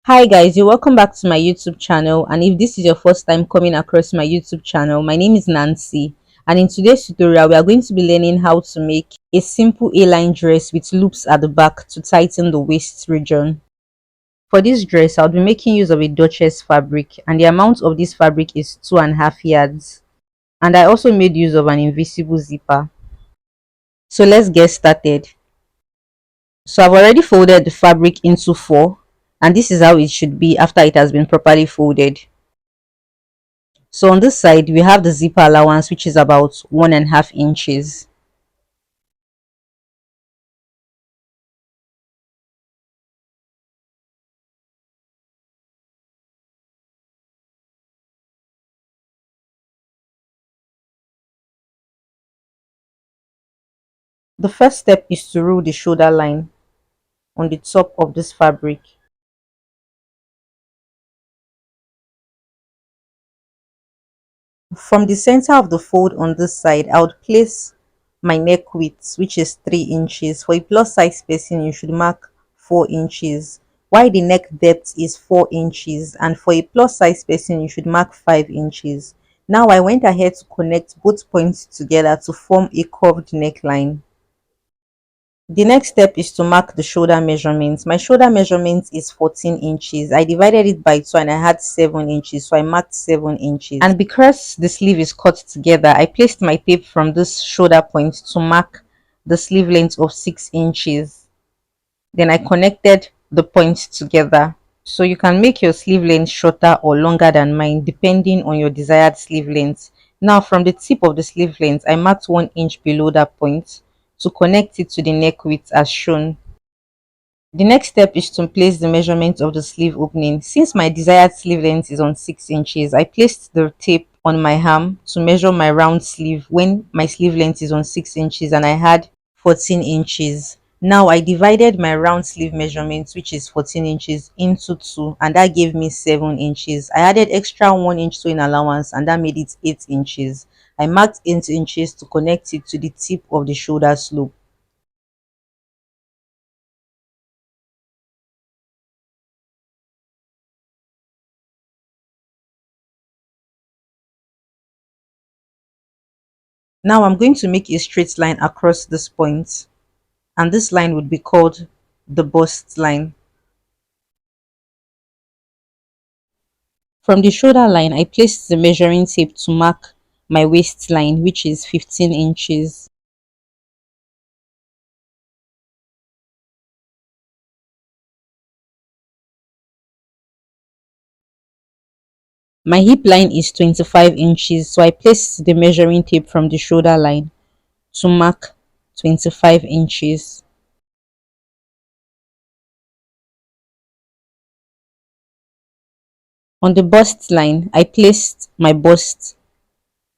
Hi guys, you're welcome back to my YouTube channel, and if this is your first time coming across my YouTube channel, my name is Nancy, and in today's tutorial we are going to be learning how to make a simple A-line dress with loops at the back to tighten the waist region. For this dress, I'll be making use of a Duchess fabric, and the amount of this fabric is 2.5 yards, and I also made use of an invisible zipper. So let's get started. So I've already folded the fabric into four, and this is how it should be after it has been properly folded. So on this side, we have the zipper allowance, which is about 1.5 inches. The first step is to rule the shoulder line on the top of this fabric. From the center of the fold on this side, I would place my neck width, which is 3 inches. For a plus size person, you should mark 4 inches, while the neck depth is 4 inches, and for a plus size person, you should mark 5 inches. Now I went ahead to connect both points together to form a curved neckline. The next step is to mark the shoulder measurement. My shoulder measurement is 14 inches. I divided it by 2 and I had 7 inches, so I marked 7 inches. And because the sleeve is cut together, I placed my tape from this shoulder point to mark the sleeve length of 6 inches. Then I connected the points together. So you can make your sleeve length shorter or longer than mine depending on your desired sleeve length. Now from the tip of the sleeve length, I marked 1 inch below that point to connect it to the neck width as shown. The next step is to place the measurement of the sleeve opening. Since my desired sleeve length is on 6 inches, I placed the tape on my arm to measure my round sleeve when my sleeve length is on 6 inches and I had 14 inches. Now I divided my round sleeve measurement, which is 14 inches, into 2, and that gave me 7 inches. I added extra 1 inch sewing allowance and that made it 8 inches. I marked 8 inches to connect it to the tip of the shoulder slope. Now I'm going to make a straight line across this point, and this line would be called the bust line. From the shoulder line, I placed the measuring tape to mark my waistline, which is 15 inches. My hip line is 25 inches, so I placed the measuring tape from the shoulder line to mark 25 inches. On the bust line, I placed my bust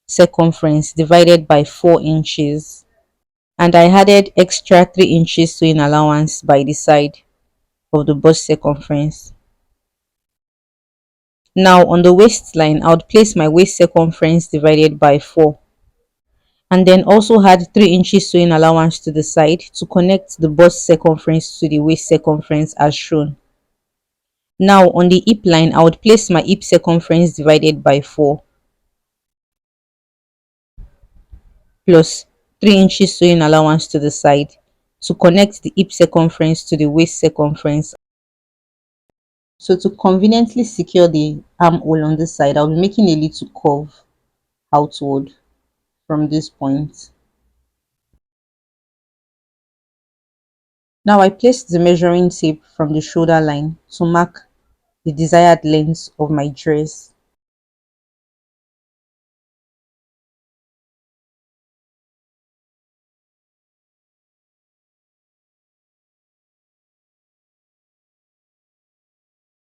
circumference divided by 4 inches, and I added extra 3 inches sewing allowance by the side of the bust circumference. Now on the waistline, I would place my waist circumference divided by 4, and then also add 3 inches sewing allowance to the side to connect the bust circumference to the waist circumference as shown. Now on the hip line, I would place my hip circumference divided by 4 plus 3 inches sewing allowance to the side to connect the hip circumference to the waist circumference. So to conveniently secure the armhole on this side, I'll be making a little curve outward from this point. Now I placed the measuring tape from the shoulder line to mark the desired length of my dress.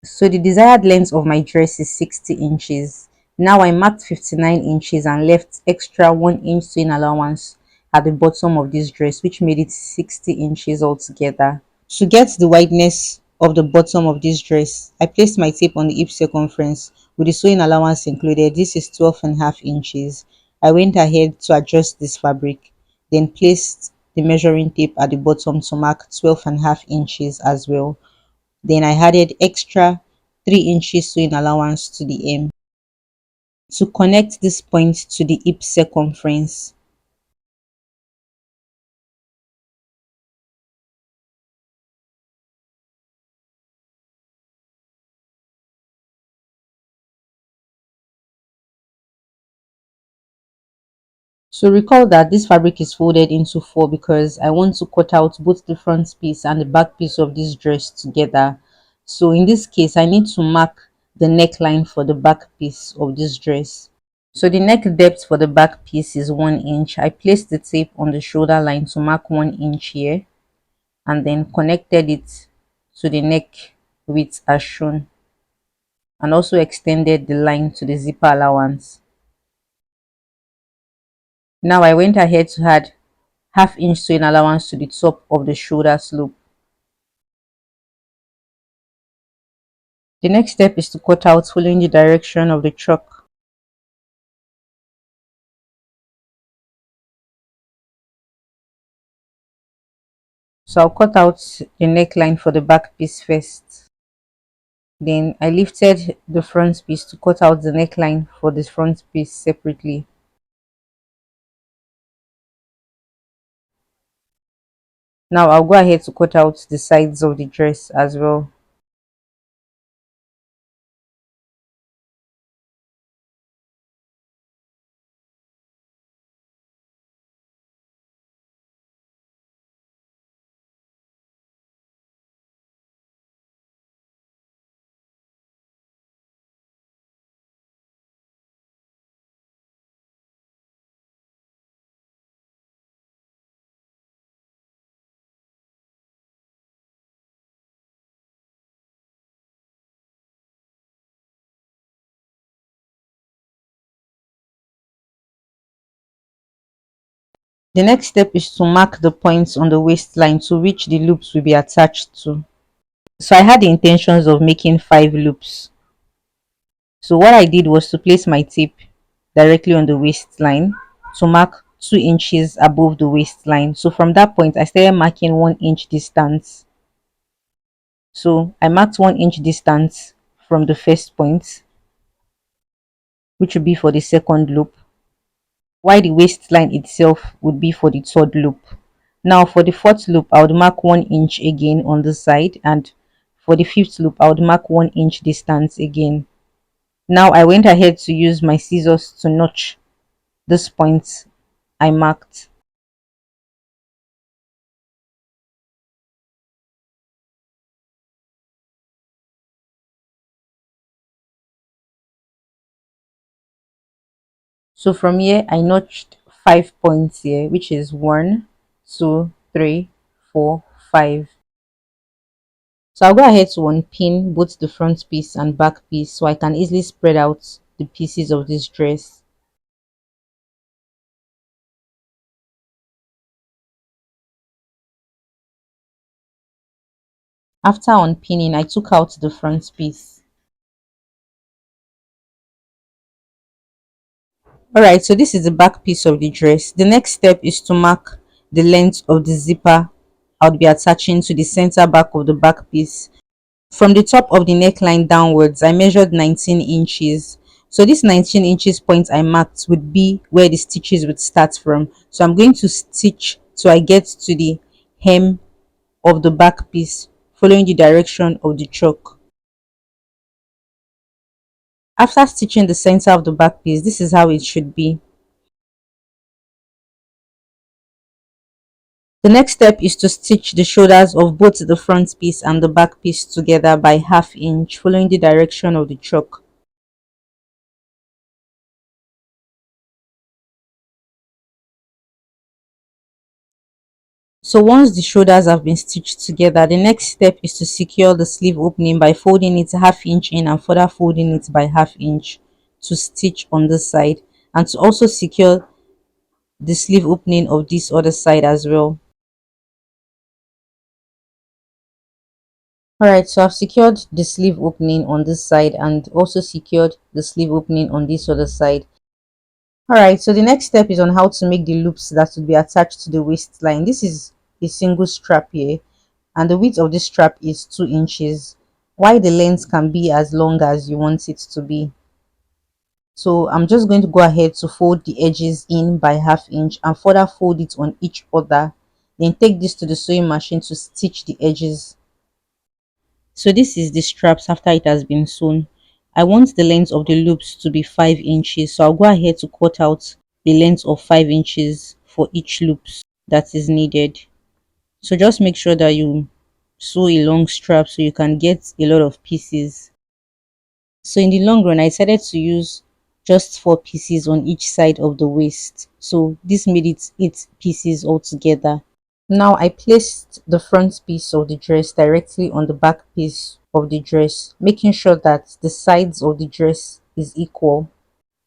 So the desired length of my dress is 60 inches. Now I marked 59 inches and left extra 1 inch sewing allowance at the bottom of this dress, which made it 60 inches altogether. To get the wideness of the bottom of this dress, I placed my tape on the hip circumference with the sewing allowance included. This is 12.5 inches. I went ahead to adjust this fabric, then placed the measuring tape at the bottom to mark 12.5 inches as well. Then I added extra 3 inches sewing allowance to the hem to connect this point to the hip circumference. So recall that this fabric is folded into four because I want to cut out both the front piece and the back piece of this dress together. So in this case, I need to mark the neckline for the back piece of this dress. So the neck depth for the back piece is 1 inch. I placed the tape on the shoulder line to mark 1 inch here and then connected it to the neck width as shown, and also extended the line to the zipper allowance. Now I went ahead to add half-inch sewing allowance to the top of the shoulder slope. The next step is to cut out following the direction of the chalk. So I'll cut out the neckline for the back piece first. Then I lifted the front piece to cut out the neckline for the front piece separately. Now I'll go ahead to cut out the sides of the dress as well. The next step is to mark the points on the waistline to which the loops will be attached to. So I had the intentions of making 5 loops. So what I did was to place my tape directly on the waistline to mark 2 inches above the waistline. So from that point, I started marking 1 inch distance. So I marked 1 inch distance from the first point, which would be for the second loop, while the waistline itself would be for the third loop. Now for the fourth loop, I would mark 1 inch again on the side, and for the fifth loop, I would mark 1 inch distance again. Now I went ahead to use my scissors to notch this point I marked. So from here, I notched 5 points here, which is 1, 2, 3, 4, 5. So I'll go ahead to unpin both the front piece and back piece so I can easily spread out the pieces of this dress. After unpinning, I took out the front piece. Alright, so this is the back piece of the dress. The next step is to mark the length of the zipper I'll be attaching to the center back of the back piece. From the top of the neckline downwards, I measured 19 inches. So this 19 inches point I marked would be where the stitches would start from. So I'm going to stitch till I get to the hem of the back piece, following the direction of the chalk. After stitching the center of the back piece, this is how it should be. The next step is to stitch the shoulders of both the front piece and the back piece together by ½ inch, following the direction of the chalk. So once the shoulders have been stitched together, the next step is to secure the sleeve opening by folding it ½ inch in and further folding it by ½ inch to stitch on this side, and to also secure the sleeve opening of this other side as well. Alright, so I've secured the sleeve opening on this side and also secured the sleeve opening on this other side. Alright, so the next step is on how to make the loops that will be attached to the waistline. This is a single strap here. and the width of this strap is 2 inches, while the length can be as long as you want it to be. So I'm just going to go ahead to fold the edges in by ½ inch and further fold it on each other, then take this to the sewing machine to stitch the edges. So this is the straps after it has been sewn. I want the length of the loops to be 5 inches, so I'll go ahead to cut out the length of 5 inches for each loops that is needed. So just make sure that you sew a long strap so you can get a lot of pieces. So in the long run, I decided to use just 4 pieces on each side of the waist. So this made it 8 pieces altogether. Now I placed the front piece of the dress directly on the back piece of the dress, making sure that the sides of the dress is equal.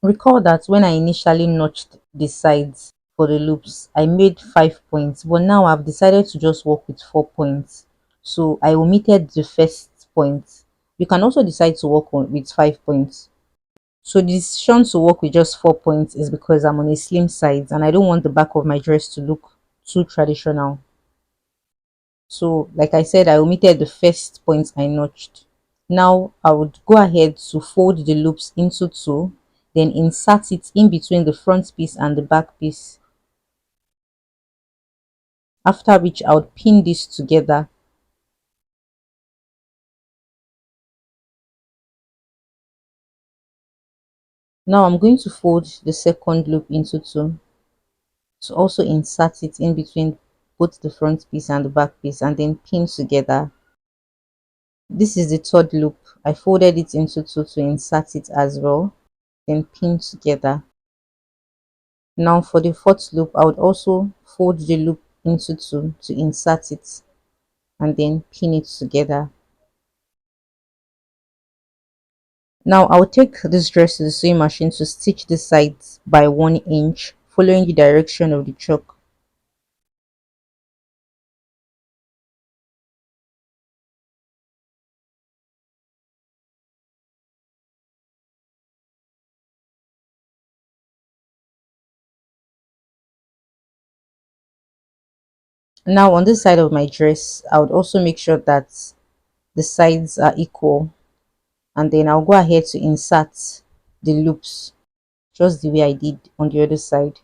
Recall that when I initially notched the sides for the loops, I made 5 points, but now I've decided to just work with 4 points. So I omitted the first point. You can also decide to work with 5 points. So the decision to work with just 4 points is because I'm on a slim size and I don't want the back of my dress to look too traditional. So like I said, I omitted the first point I notched. Now I would go ahead to fold the loops into two, then insert it in between the front piece and the back piece. After which I would pin this together. Now I'm going to fold the second loop into two to also insert it in between both the front piece and the back piece and then pin together. This is the third loop. I folded it into two to insert it as well, then pin together. Now for the fourth loop, I would also fold the loop into two to insert it and then pin it together. Now I'll take this dress to the sewing machine to stitch the sides by 1 inch, following the direction of the chalk. Now on this side of my dress, I would also make sure that the sides are equal, and then I'll go ahead to insert the loops just the way I did on the other side.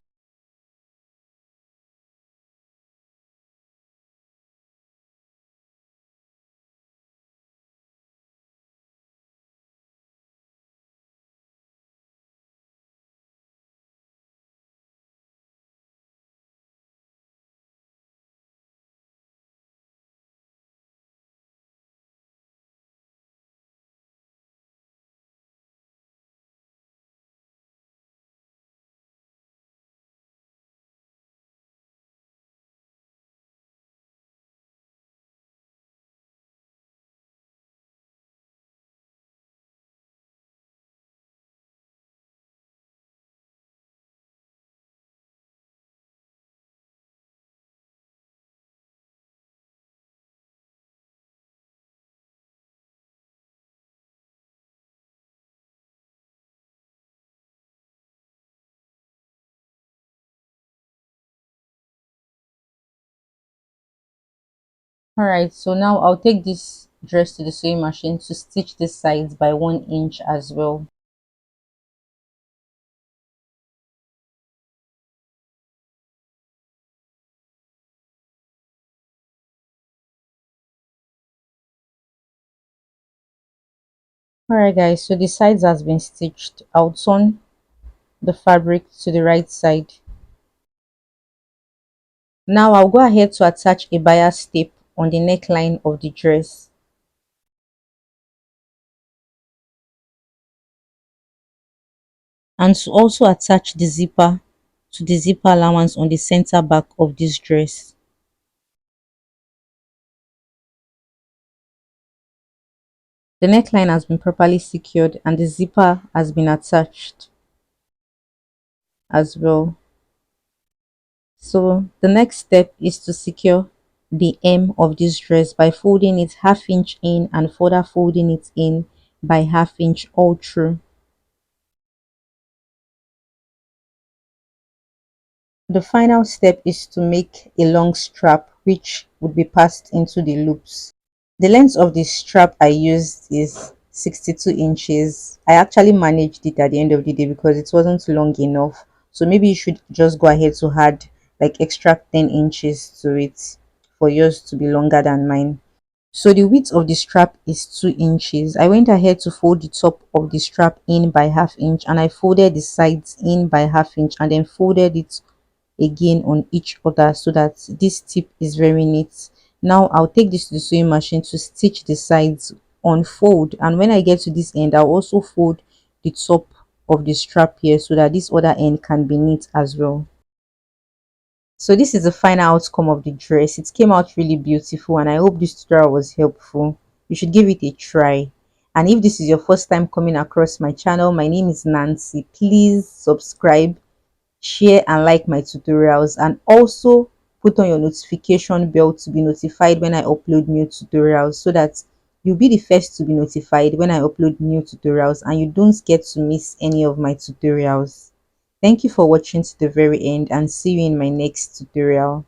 Alright, so now I'll take this dress to the sewing machine to stitch the sides by 1 inch as well. Alright guys, so the sides has been stitched. I'll turn the fabric to the right side. Now I'll go ahead to attach a bias tape on the neckline of the dress. And to also attach the zipper to the zipper allowance on the center back of this dress. The neckline has been properly secured and the zipper has been attached as well. So the next step is to secure the hem of this dress by folding it ½ inch in and further folding it in by ½ inch all through. The final step is to make a long strap which would be passed into the loops. The length of the strap I used is 62 inches. I actually managed it at the end of the day because it wasn't long enough. So maybe you should just go ahead to add like extra 10 inches to it for yours to be longer than mine. So the width of the strap is 2 inches. I went ahead to fold the top of the strap in by half inch, and I folded the sides in by half inch, and then folded it again on each other so that this tip is very neat. Now I'll take this to the sewing machine to stitch the sides, unfold, and when I get to this end I'll also fold the top of the strap here so that this other end can be neat as well. So this is the final outcome of the dress. It came out really beautiful, and I hope this tutorial was helpful. You should give it a try. And if this is your first time coming across my channel, my name is Nancy. Please subscribe, share and like my tutorials, and also put on your notification bell to be notified when I upload new tutorials, so that you'll be the first to be notified when I upload new tutorials and you don't get to miss any of my tutorials. Thank you for watching to the very end, and see you in my next tutorial.